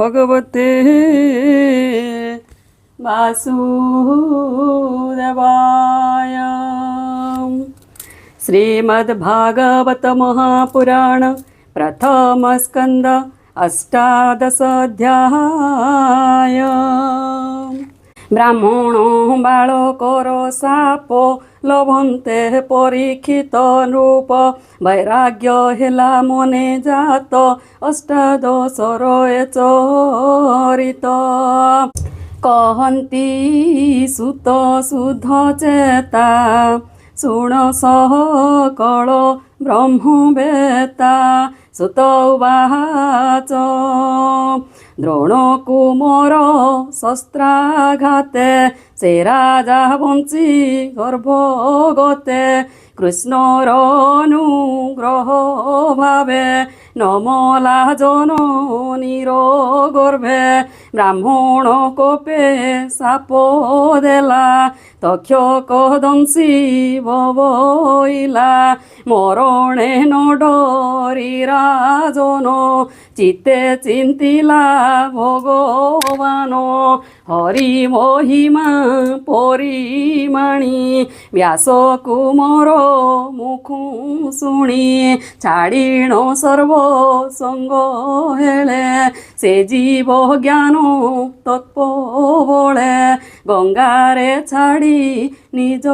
भगवते वासुदेवाय। श्रीमद्भागवत महापुराण प्रथम स्कंद अष्टादश अध्याय। ब्राह्मणो बालकर साप लभन्ते परीक्षित नृप वैराग्य हेला मने जात अष्टादशर चरित। कहन्ति सुत शुद्ध चेता शुण सकल ब्रह्मवेत्ता। सुत उवाच द्रोण कुमार शस्त्राघाते से राजा बंची गर्भगते। कृष्णर अनुग्रह भावे नमला जननीर गर्भे। ब्राह्मण कोपे साप देला तक्षक दंशी बबइला। मरणे न डरी राजन चित्ते चिंतिला भगवान। हरि महिमा परिमाणी व्यास कुमार मुखु शुणी। छाड़ीण सर्व संग हेले से जीव ज्ञान तत्पबले। गंगारे छाड़ी निज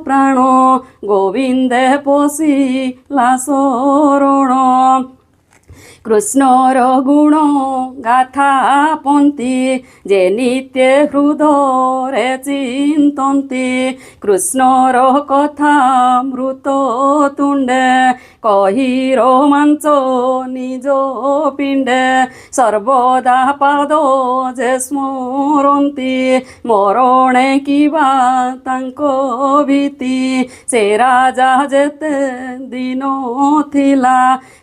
प्राण गोविंदे पशिला शरण। कृष्णर गुण गाथा पंथी जे नित्य हृदय चिंतन्ति। कृष्णर कथा मृत तुंडे कही रोमांच निज पिंडे। सर्वदा पाद जे स्मरन्ति मरणे किबा तांको भीति। से राजा जेते दिन थिला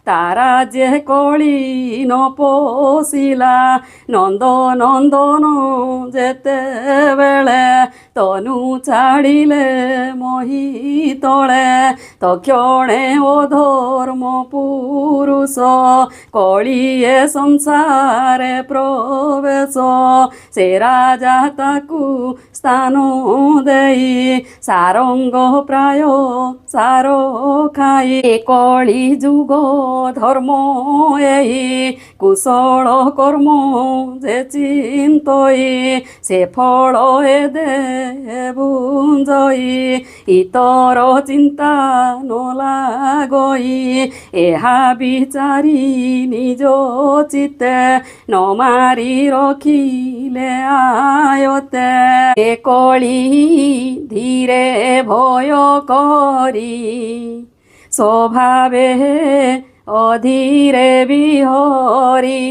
तारा जे कली न पोषिला। नंद नंदन जेते बेले तनु छाड़िले मही तले। तक्षणे अधर्म पुरुष कलिए संसारे प्रवेश। से राजा ताकू स्थान देई सारंग प्राय सार खाई। कली जुग धर्म एही कुशल कर्म जे चिंतई। से फल हे दे भुंजई इतर चिंता न लागई। एहा विचारी निज चित्ते न मारी रखिले आयते। ए कली धीरे भय करी स्वभावे अधीरे विहरी।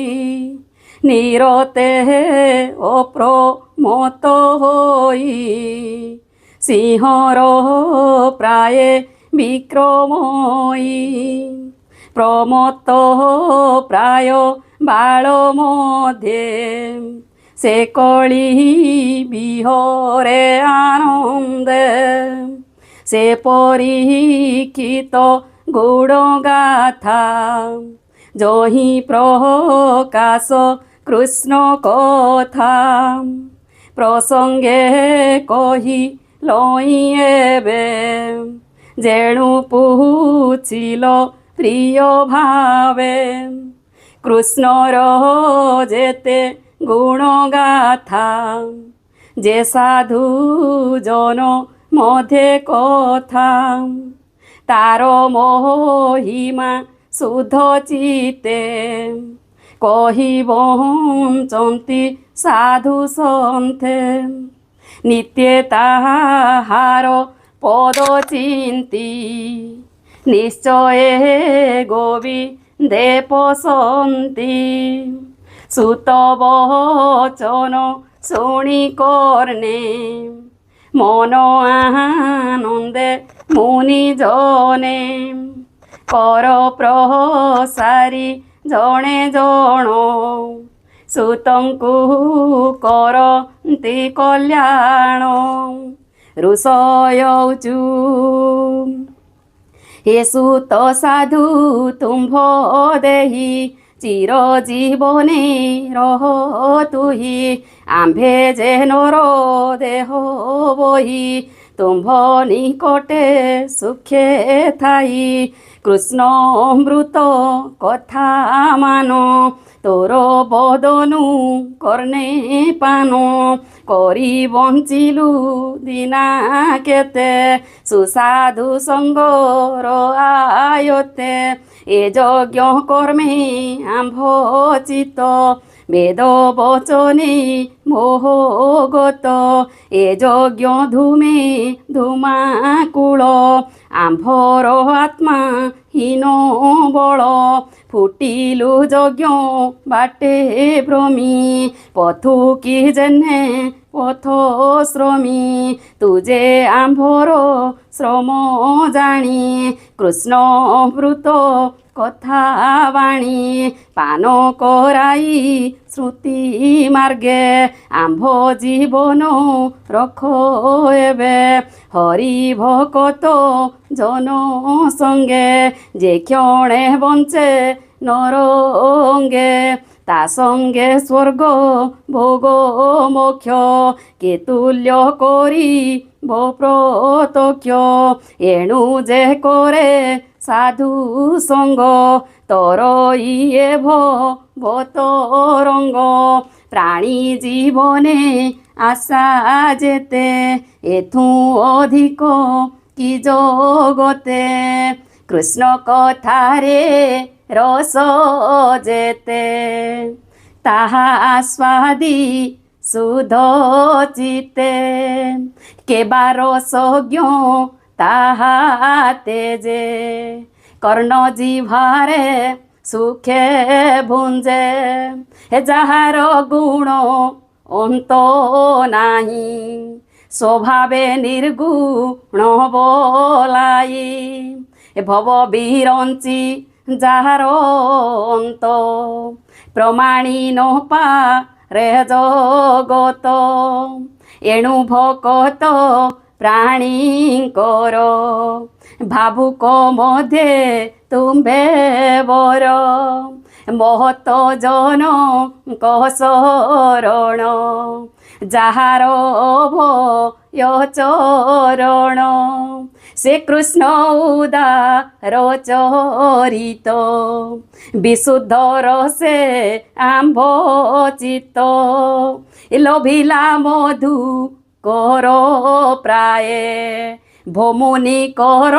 निरते अप्रमत्त होई सिंहर प्राय विक्रमयी। प्रमत्त प्राय बाल मध्ये से कली विहरे आनंदे। से परीक्षित गुण गाथा जही प्रकाश कृष्ण कथा। प्रसंगे कही लइबे जेणु पुछिल प्रिय भावे। कृष्णर जेते गुण गाथा जे साधु जन मध्य कथा। तार महिमा शुद्ध चित्ते कही बंचंती साधु सन्थे। नित्य ताहार पद चिंती निश्चय गोविंदे पसंती। सुत वचन शुणी कर्णे मन आनंदे मुनि जने। कर प्रसारी जणे जण सुतंकु करन्ति कल्याण। ऋषयौचु हे सुत साधु तुम्भ देहि চিরজীবনে রহ তুহি আম্ভে যেন দেহ বহি তুম্ভ নিকটে সুখে থাই কৃষ্ণ অমৃত কথা মান তোর বদনু কর্ণে পান କରି ବଞ୍ଚିଲୁ ଦିନା କେତେ ସୁସାଧୁ ସଙ୍ଗର ଆୟତେ ଏ ଯଜ୍ଞ କର୍ମେ ଆମ୍ଭ ଚିତ ବେଦ ବଚନେ ମୋହଗତ ଏ ଯଜ୍ଞ ଧୂମେ ଧୂମାକୁଳ ଆମ୍ଭର ଆତ୍ମା ହୀନ ବଳ ফুটিলু যজ্ঞ বাটে ভ্রমি পথু কি জেনে পথ শ্রমী তুজে আম্ভর শ্রম জানি কৃষ্ণ অমৃত কথা বাণী পান করাই শ্রুতি মার্গে আম্ভ জীবন রখ এবে হরি ভকত জন সঙ্গে যে ক্ষণে বঞ্চে নরঙ্গে তা সঙ্গে স্বর্গ ভোগ মোক্ষ কে তুল্য করি প্রত্যক্ষ এণু যে করে সাধু সঙ্গ তর ইয়ে ভতরঙ্গ প্রাণী জীবনে আশা যেতে এথু অধিক কি জগতে কৃষ্ণ কথারে রস যেতে তাহা স্বাদী সুধ চিতে কেবা রসজ্ঞ তাহা তেজে কর্ণ জিভারে সুখে ভুঞ্জে যাহার গুণ অন্ত নাহি স্বভাবে নির্গুণ বলাই ভব বিরঞ্চি যাহার অন্ত প্রমাণী নপা রে জগত এণু ভকত প্রাণীঙ্কর ভাবুক মধ্যে তুম্ভে বর মহত জন শরণ যাহার ভয় চরণ সে কৃষ্ণ উদার চরিত বিশুদ্ধ রসে আম্ভ চিত্ত লোভিলা মধু কর প্রায়ে ভমুনি কর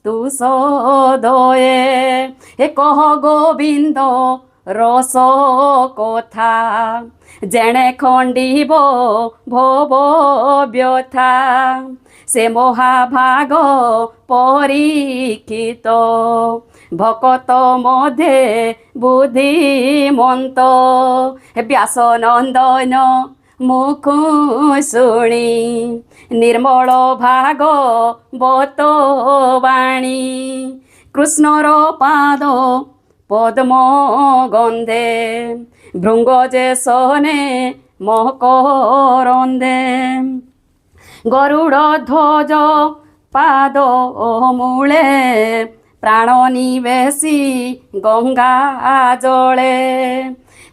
তু সদয়ে কহ গোবিন্দ রস কথা যেনে খণ্ডিব ভব ব্যথা সে মহাভাগ পরীক্ষিত ভকত মধ্যে বুদ্ধিমন্ত ব্যাস নন্দন মুখ শুনি নির্মল ভাগ বত বাণী কৃষ্ণর পাদ পদ্ম গন্ধে ভৃঙ্গ যে সনে মকরন্দে গরুড় ধ্বজ পাদ মূলে প্রাণ নিবেশী গঙ্গা জলে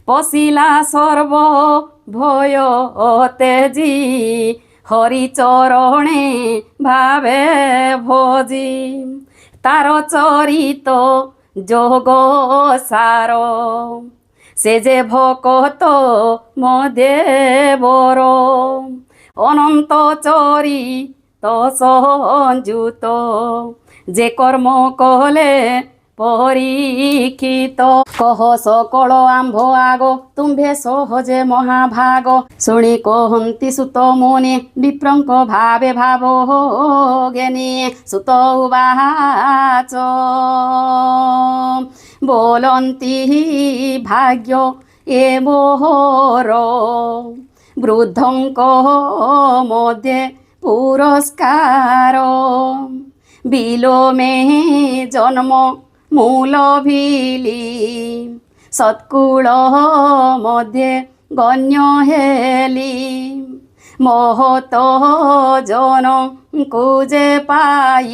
পশিলা সর্ব ভয় তেজি হরিচরণে ভাবে ভজি তার চরিত যোগ সার সে যে ভকত মদেবর অনন্ত চরিত সঞ্জুত যে কর্ম কলে পরীক্ষিত কহ সকল আম্ভ আগ তুম্ভে সহজে মহাভাগ শুনি কহন্তি সুত মুনি বিপ্রঙ্ক ভাবে ভাব জ্ঞানী সুত উবাচ বলন্তি ভাগ্য এ মোহর বৃদ্ধঙ্ক মধ্যে পুরস্কার বিলোমে জন্ম মূল ভিলি সৎকুল মধ্যে গণ্য হেলি মহত জন কুজে পাই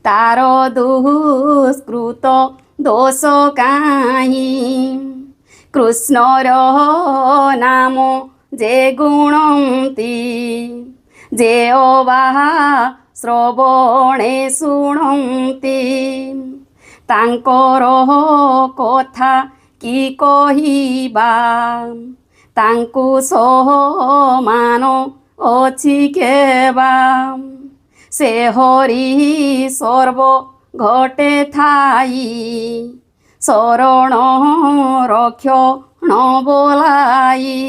তার দুষ্কৃত ଦୋଷ କାହିଁ। କୃଷ୍ଣର ନାମ ଯେ ଗୁଣନ୍ତି, ଯେ ଅବା ଶ୍ରବଣେ ଶୁଣନ୍ତି, ତାଙ୍କର କଥା କି କହିବା, ତାଙ୍କୁ ସମାନ ଅଛି କେବା। ସେ ହରି ସର୍ବ ଘଟେ ଥାଇ, ଶରଣ ରକ୍ଷଣ ବୋଲାଇ।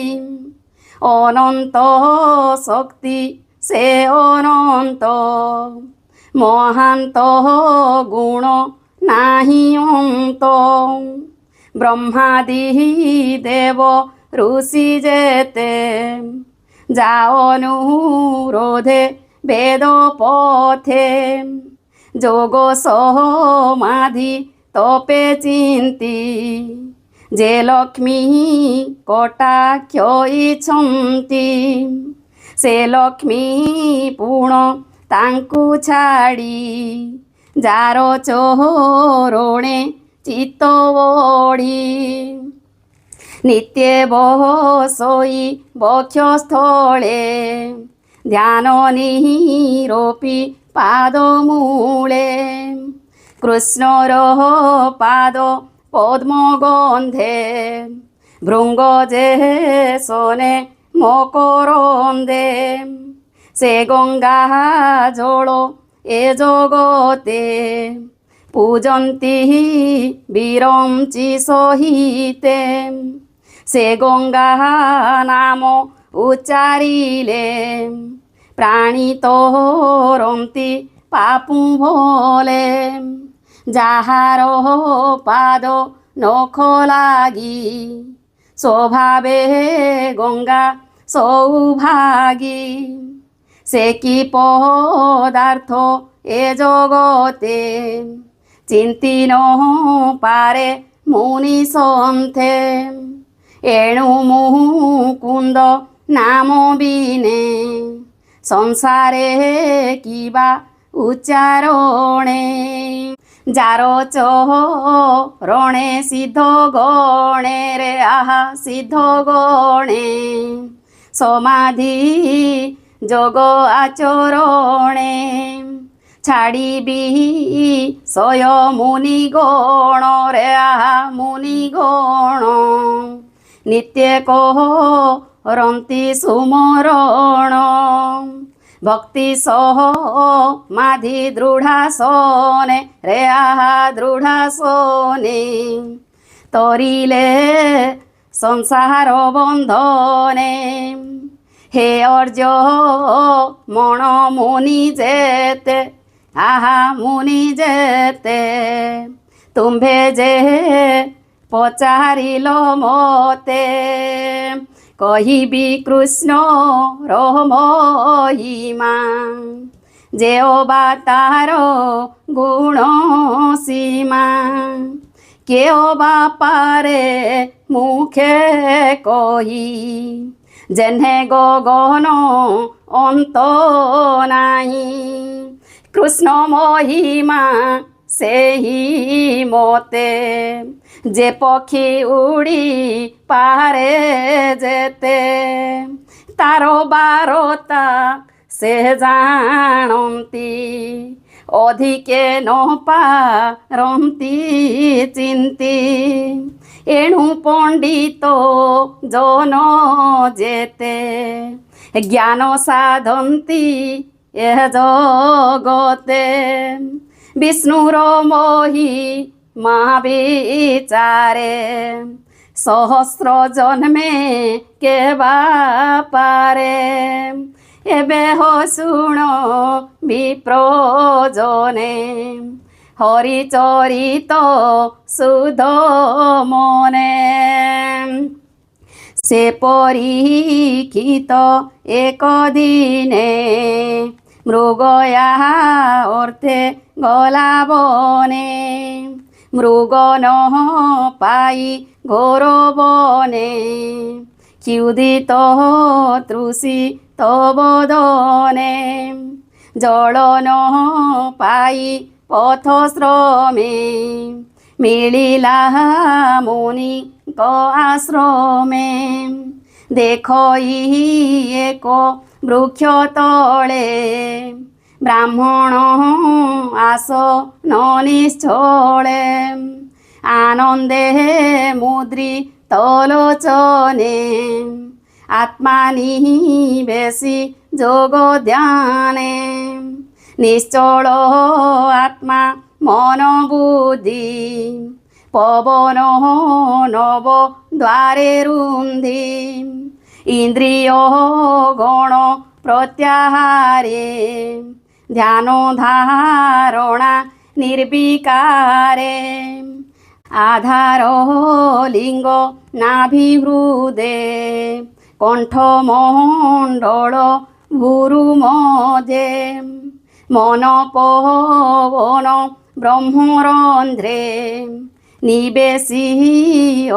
ଅନନ୍ତ ଶକ୍ତି ସେ ଅନନ୍ତ, ମହାନ୍ତ ଗୁଣ ନାହିଁ ଅନ୍ତ। ବ୍ରହ୍ମାଦି ଦେବ ଋଷି ଯେତେ, ଯାଅ অনুরোধে বেদ পথে। যোগ সমাধি তপে চিন্তি, যে লক্ষ্মী কটাক্ষ ইচ্ছন্তি। ସେ ଲକ୍ଷ୍ମୀ ପୁଣ ତାଙ୍କୁ ଛାଡ଼ି, ଯାର ଚୋରଣେ ଚିତ୍ତ ବଢ଼ି। ନିତ୍ୟ ବସଇ ବକ୍ଷସ୍ଥଳେ, ଧ୍ୟାନ ନିରୋପି ପାଦ ମୂଳେ। କୃଷ୍ଣର ପାଦ ପଦ୍ମ ଗନ୍ଧେ, ଭୃଙ୍ଗ ଯେ ଶୋନେ ମକରନ୍ଦେ। ସେ ଗଙ୍ଗା ଜଳ ଏ ଜଗତେ, ପୂଜନ୍ତି ବିରଞ୍ଚି ସହିତେ। ସେ ଗଙ୍ଗା ନାମ ଉଚ୍ଚାରିଲେ, ପ୍ରାଣୀ ତରନ୍ତି ପାପୁ ଭଲେ। ଯାହାର ପାଦ ନଖ ଲାଗି, ସ୍ୱଭାବେ ଗଙ୍ଗା ସୌଭାଗୀ। ସେ କି ପଦାର୍ଥ ଏ ଜଗତେ, ଚିନ୍ତି ନ ପାରେ ମୁନି ସନ୍ଥେ। ଏଣୁ ମୁକୁନ୍ଦ ନାମ ବିନେ, ସଂସାরে কিবা উচ্চারণে। যার চরণে সিদ্ধ গণে রে আহা সিদ্ধ গণে, সমাধি যোগ আচরণে। ছাড়িবি সয় মুনি গণ রে আহা মুনি গণ, নিত্য করন্তি সুমরণ। ভক্তি সমাধি দৃঢ়াসনে রে আহা দৃঢ়াসনে। তরিলে সংসার বন্ধনে, হে অর্জুন মুনি যেতে, আহা মুনি যেতে। তুম্ভে যে পচারিল মতে, কহিবি কৃষ্ণ মহিমা। যে অবতার গুণ সীমা, কেউ বা পারে মুখে কহি। যেনে গগন অন্ত নাই, কৃষ্ণ মহিমা ସେହି মতে। যে পক্ষী উড়ি পারে যেতে, তার বারতা সে জাଣନ୍ତି। ଅଧିକେ ନ ପାରନ୍ତି ଚିନ୍ତି, ଏଣୁ ପଣ୍ଡିତ ଜନ ଯେତେ। ଜ୍ଞାନ ସାଧନ୍ତି ଏ ଜଗତେ, ବିଷ୍ଣୁର ମହିମା ବିଚାରେ। সহস্র জন্মে কেবা পারে, ଏବେ ହୋ ଶୁଣ ବିପ୍ରଜନେ। হরিচরিত সুধ মনে, সে পরীক্ষিত একদিনে। মৃগয়া অর্থে গলা বনে, মৃগ ন পাই ঘোর বনে। ক্ষুধিত তৃষিত বদনে, জল ন পাই পথশ্রমে। मिलिला मुनिको आश्रमे देखो एको वृक्ष तले ब्राह्मण आसन निश्चले आनंदे मुद्रित लोचने आत्मानिवेशी जोग ध्याने निश्चल आत्मा मन बुद्धि पवन नव द्वारे रुंधी इंद्रिय गण प्रत्याहारे ध्यान धारणा निर्विकारे आधार लिंग नाभिहृदे कंठमंडल भूरु मध्ये मन पवन ब्रह्मरंध्रे निवेशी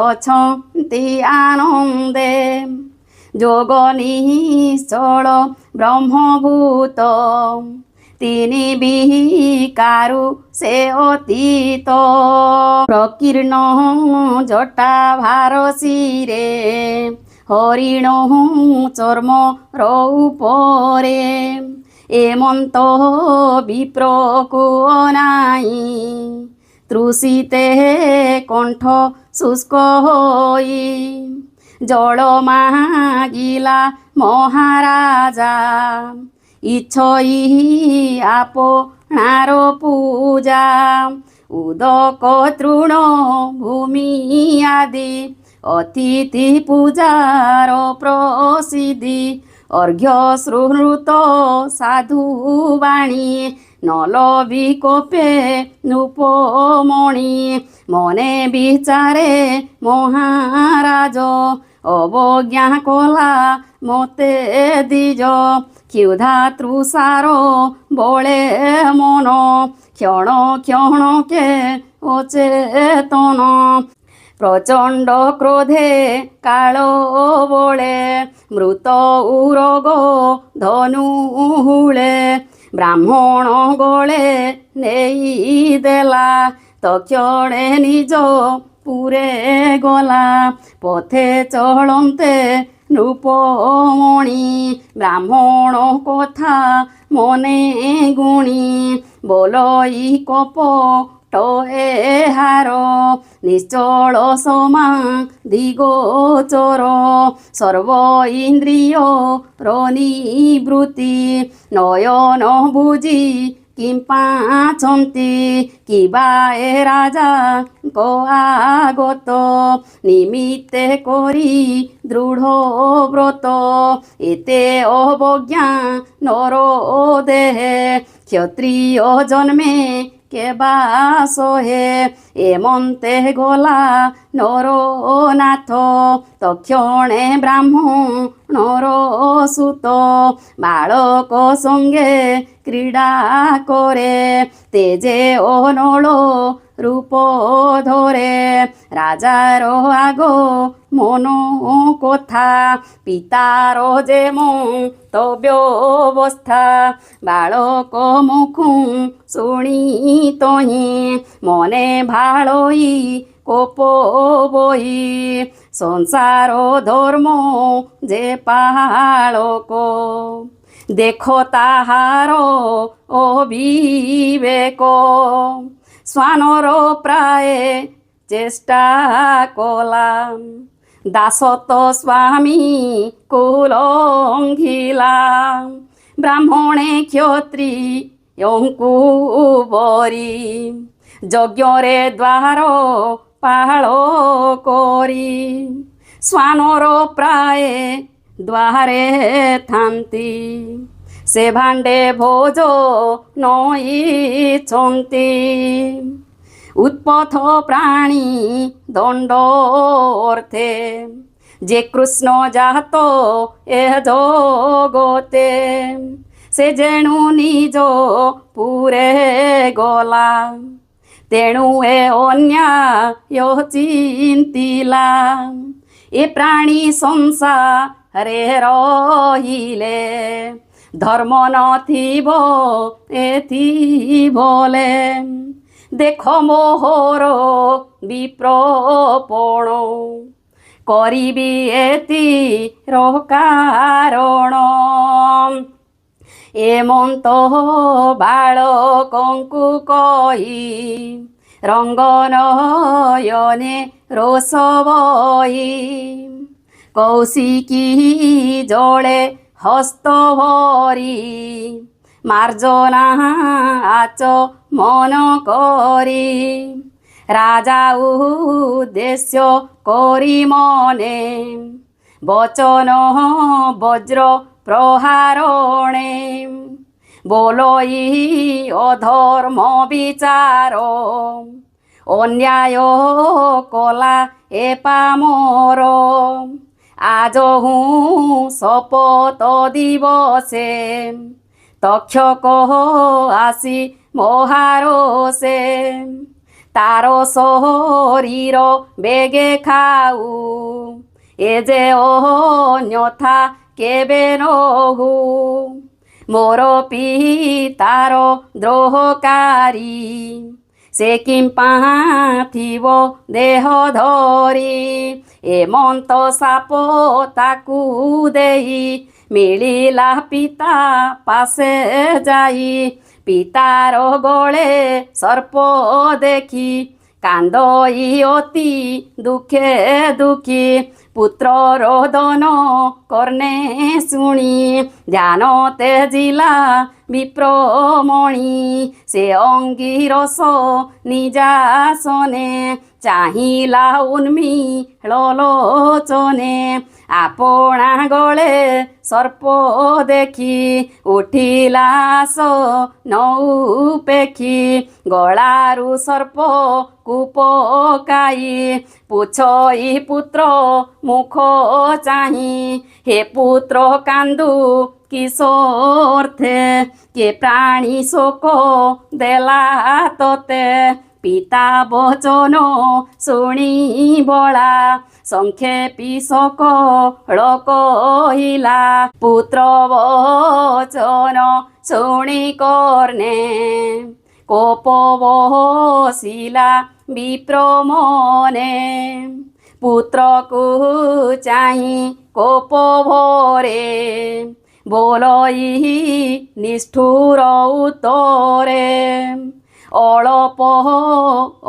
अछन्ति आनंदे जोग निश्चल ब्रह्मभूत तिनि विकारु से अतीत प्रकीर्ण जटा भारसिरे हरिण चर्म रूपरे एमंत विप्रकु अनाई तृषिते कंठ शुष्क होई जल मागिला महाराजा इच्छई आपणार पूजा उदक तृण भूमि आदि अतिथि पूजार प्रसिद्धि अर्घ्य श्रुत साधुवाणी नलबी कोपे नूपमणि मने विचारे महाराज अवज्ञा कला मते दिज क्षुधा तृषार बले मन क्षण क्षणके अचेतन प्रचंड क्रोधे काल बले मृत उरोग धनुहुले ब्राह्मण गले नहीं देला तक्षणे निज पुरे गला पथे चलते नृपमणि ब्राह्मण कथा मने गुणी बोलई कपट एहार निश्चल समा दिगोचर सर्व इंद्रिय रनिवृत्ति नयन बुझी किंपाचंती किबा ए राजा को आगत निमित्ते करी दृढ़ व्रत एते अवज्ञा नर देहे क्षत्रिय जन्मे केबा सहे एमंते गला नरनाथ तक्षणे ब्राह्मणर सुत बालक संगे क्रीड़ा करे तेजे अनल रूप धरे राजार आग मन कथा पितार जेम व्यवस्था बालक मुखु शुणी तही मने भाई कोप बही संसार धर्म जे पालक देखो ताहार अविवेक स्वानर प्राय चेष्टा कला दासत स्वामी कुलंघिला ब्राह्मणे क्षत्रियंकु बरी यज्ञरे द्वार पाळ करी स्वानर प्राय द्वारे थांती से भांडे भोज नईछंती उत्पथ प्राणी दंड अर्थे जे कृष्ण जात ए जगते से जेणु निज पुरे गला तेणु ए अन्याय चिंतिला ए प्राणी संसारे रहिले धर्म नथिब एथि भले ଦେଖ ମୋହର ବିପ୍ରପଣ କରିବି ଏତିର କାରଣ ଏମନ୍ତ ବାଳକଙ୍କୁ କହି ରଙ୍ଗନୟନେ ରୋଷ ବହି କୌଶିକୀ ଜଳେ ହସ୍ତ ଭରି ମାର୍ଜନା ଆଚ ମନ କରି রাজা উদ্দেশ্য করি মনে বচন বজ্র প্রহারণে বলই অধর্ম বিচার অন্যায় কলা এ পামর আজ শপথ দিবসে তক্ষক আসি মহারসে তার শরীর বেগে খাউ এ যে অন্যথা কেবে নহু মোর পিতার দ্রোহকারী সে কিম্পা থিব দেহ ধরি এমন্ত সাপ তাকু দেই মিলিলা পিতা পাশে যাই পিতার গলে সর্প দেখি কান্দই অতি দুঃখে দুঃখী পুত্র রোদন কর্ণে শুনি ধ্যান তেজিলা বিপ্রমণি সে অঙ্গিরস নিজাসনে চাহিলা উন্মিল লোচনে আপনা গলে সর্প দেখি উঠিলাস নৌপেখি গলারু সর্প কুপকাই পুছই পুত্র মুখ চাহি হে পুত্র কান্দু কিশোর্থে কে প্রাণী শোক দেলা তোতে পিতা বচন শুনি বলা সংক্ষেপী সকল কহিলা পুত্র বচন শুনি কর্ণে কোপ বসিলা বিপ্রমনে পুত্রকু চাহি কোপ ভরে বলই নিষ্ঠুর উত্তরে অଳପ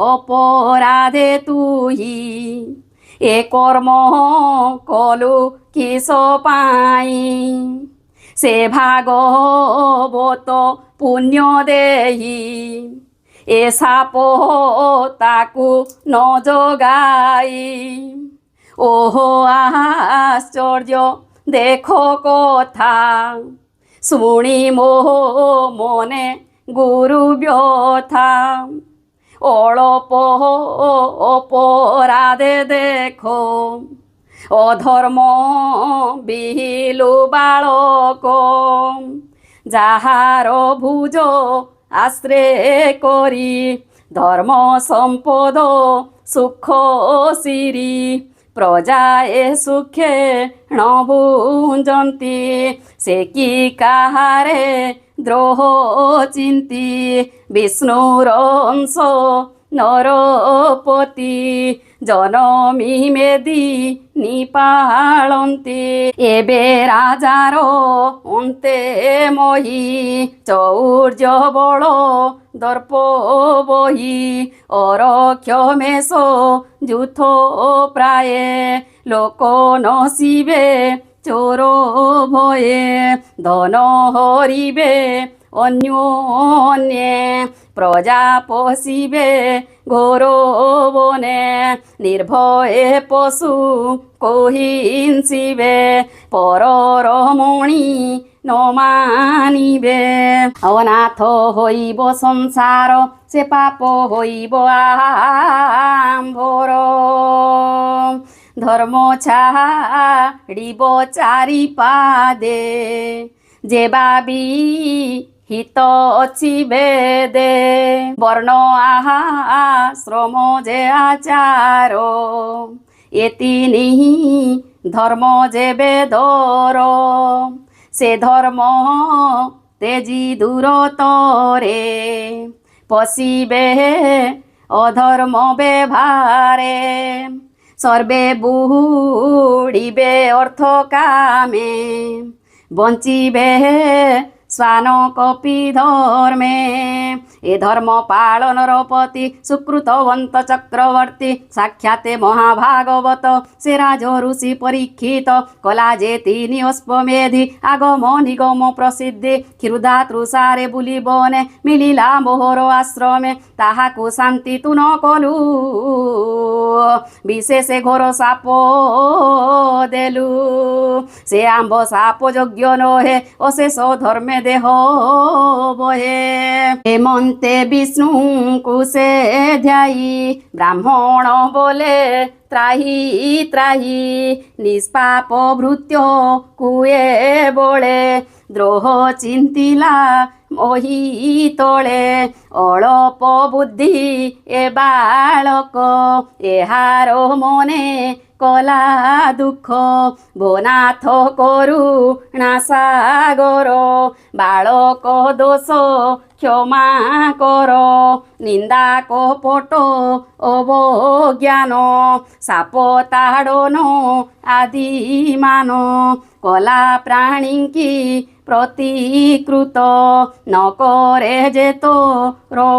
অপরাধে তুহি এ কর্ম কলু কিস পাই সে ভাগবত পুণ্য দেহি এ সাপ তাকু ন যোগাই ওহো আশ্চর্য দেখো কথা শুনি মোহ মনে গুরু ব্যথা অଳপ অপরাধে দেখো অধর্ম বিহিলু বালক যাহার ভুজ আশ্রে করি ধর্ম সম্পদ সুখ সিরি প্রজায়ে সুখে নভুঞ্জন্তি সে কি কাহারে দ্রোহ চিন্তি বিষ্ণুর অংশ নরপতি জনমি মেদি নিপালন্তি এবে রাজার অন্তে মহি চৌর্য বল দর্প বহি অরক্ষমেশ যুথ প্রায়ে লোক নসিবে চোর ভয়ে ধন হরিবে অন্যন্যে প্রজা পশিবে ঘোর বনে নির্ভয়ে পশু কহিংসিবে পরর মণি ন মানিবে অনাথ হইব সংসার সে পাপ হইব আম্ভর ধর্ম ছাড়িব চারি পাদে যে ভাবি হিত অছি বেদে বর্ণ আশ্রম যে আচার এ তিনি ধর্ম যে বেদর সে ধর্ম তেজি দূরতরে পশিবে অধর্ম ব্যবহারে সর্বে বুড়িবে অর্থ কামে বঞ্চিবে শ্বান কপি ধর্মে এ ধর্ম পালনর পতি সুকৃতবন্ত চক্রবর্তী সাক্ষাতে মহাভাগবত সে রাজ ঋষি পরীক্ষিত কলা যে তিনি অশ্বমেধি আগম নিগম প্রসিদ্ধি ক্ষুধা তৃষারে বুলি বনে মিলিলা মোহর আশ্রমে তাহাকু শান্তি তু ন কলু বিশেষে ঘোর সাপ দেলু সে আম্ব সাপ যোগ্য নহে অশেষ ধর্মে দেহ বহে হেমন্তে বিষ্ণুଙ୍କୁ ସେ ଧ୍ୟାଇ ବ୍ରାହ୍ମଣ ବୋଲେ ତ୍ରାହି ତ୍ରାହି ନିଷ୍ପାପ ଭୃତ୍ୟ କୁଏ ବୋଳେ ଦ୍ରୋହ ଚିନ୍ତିଲା ମୋହି ତଳେ ଅଳପ ବୁଦ୍ଧି ଏ ବାଳକ ଏହାର ମନେ কলা দুঃখ ভোনাথ করুণা সাগর বালক দোষ ক্ষমা কর নিন্দা কপট অবজ্ঞান সাপ তাড়ন আদি মান কলা প্রাণীঙ্কি প্রতিকৃত নকরে যে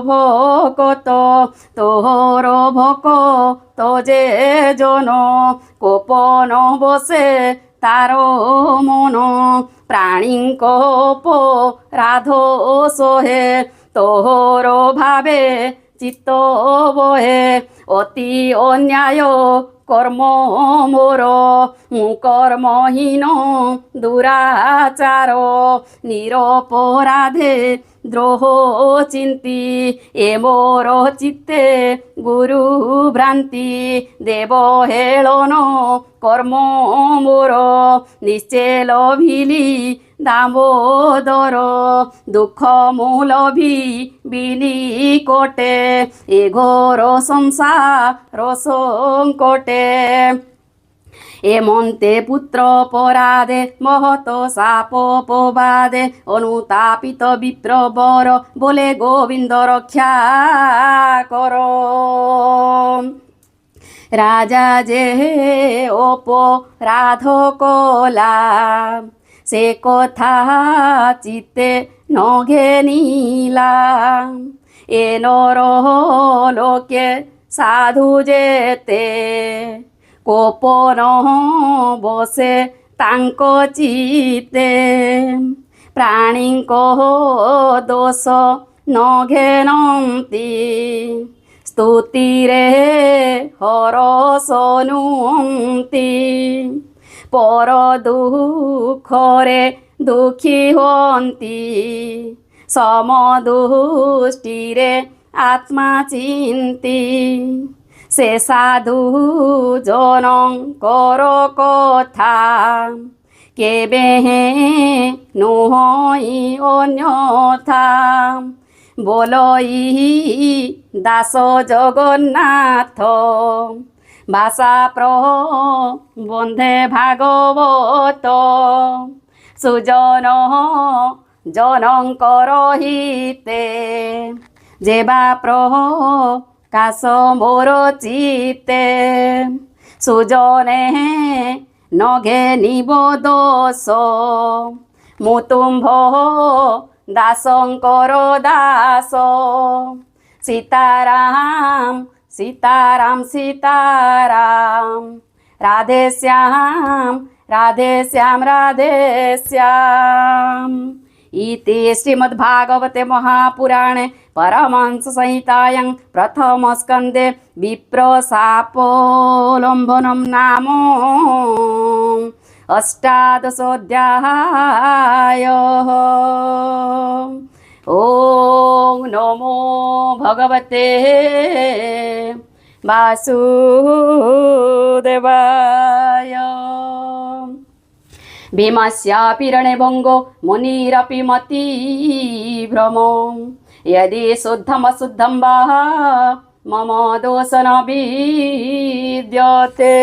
ভকত তোর ভকত যে জন কোপন বসে তার মন প্রাণীঙ্ক রাধ সোহে তোর ভাবে চিত্ত বহে অতি অন্যায় কর্ম মোর মু কর্মহীন দুরাচার নিরপরাধে দ্রোহ চিন্তি এ মোর চিত্তে গুরু ভ্রান্তি দেব হেলন কর্ম মোর নিশ্চে লভিলি দামোদর দুঃখ মূল বিনি কোটে এ ঘোর সংসার সংকটে এমন্তে পুত্র পরাদে মহত সাপ প্রবাদে অনুতাপিত বিপ্রবর বলে গোবিন্দ রক্ষা কর রাজা যে অপরাধ কলা সে কথা চিতে নঘে নীলা এ নর লোকে সাধু যেতে কোপন বসে তাঙ্ক চিতে প্রাণীঙ্ক দোষ নঘেনন্তি স্তুতিরে হরস নুন্তি পর দুঃখরে দুঃখী হুয়ন্তি সমদুষ্টিরে আত্মা চিন্তি সে সাধু জনঙ্কর কথা কেবে নুহই অন্যথা বলই দাস জগন্নাথ ভাষা প্রবন্ধে ভাগবত সুজন জনঙ্কর হিতে যেবা প্রকাশ মোর চিতে সুজনে নঘে নিব দোষ মু তুম্ভ দাসঙ্কর দাস সীতারাম সীতারাম সীতারাম রাধে শ্যাম রাধে শ্যাম রাধে শ্যাম इति श्रीमद्भागवते महापुराणे परमहंस संहितायां प्रथमस्कन्धे विप्रशापोल्लम्भनं नाम अष्टादशोऽध्यायः। ॐ नमो भगवते वासुदेवाय। भीमस्यापि रणभङ्गो मुनिरपि मतिभ्रमो यदि शुद्धमशुद्धं वा मम दोष न विद्यते।